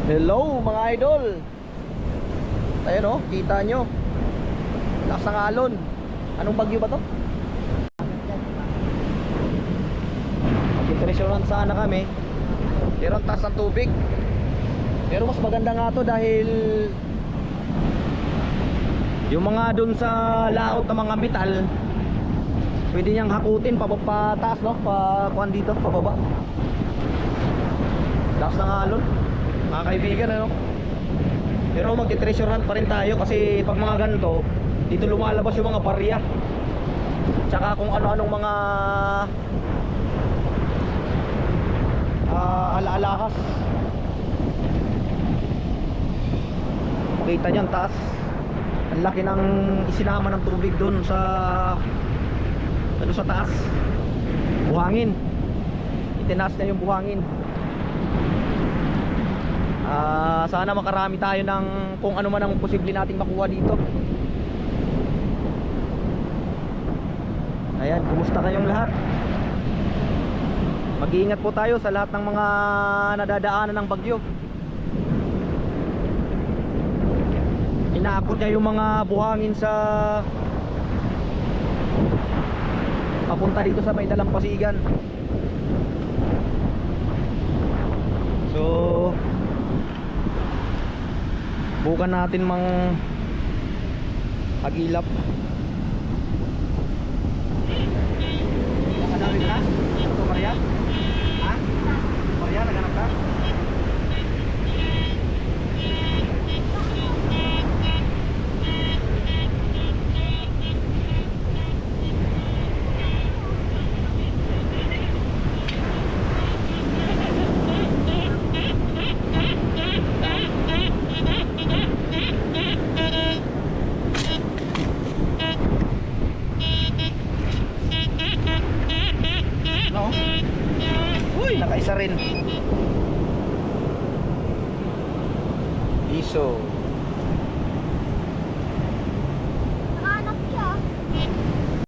Hello mga idol. Ayan o, kita nyo lakas ng alon. Anong bagyo ba to? Magimpresyonan sana kami, pero ang taas ng tubig. Pero mas maganda nga to dahil yung mga dun sa laot ng mga metal pwede niyang hakutin pataas, no? Kuhan dito, pababa. Lakas ng alon mga kaibigan, ano? Pero magti-treasure hunt pa rin tayo kasi pag mga ganito dito lumalabas yung mga barya tsaka kung ano-anong mga alaalakas. Makita nyo ang taas, ang laki ng isinama ng tubig doon sa taas. Buhangin, itinaas na yung buhangin. Sana makarami tayo ng kung ano man ang posible nating makuha dito. Ayan, kumusta kayong lahat? Mag-iingat po tayo sa lahat ng mga nadadaanan ng bagyo. Inaakot niya yung mga buhangin sa papunta dito sa may dalampasigan. So bukan natin mang agilap. Nakadami ka? Ito Maria? Ha? Maria, naganap ka? Nakaisa rin. Iso.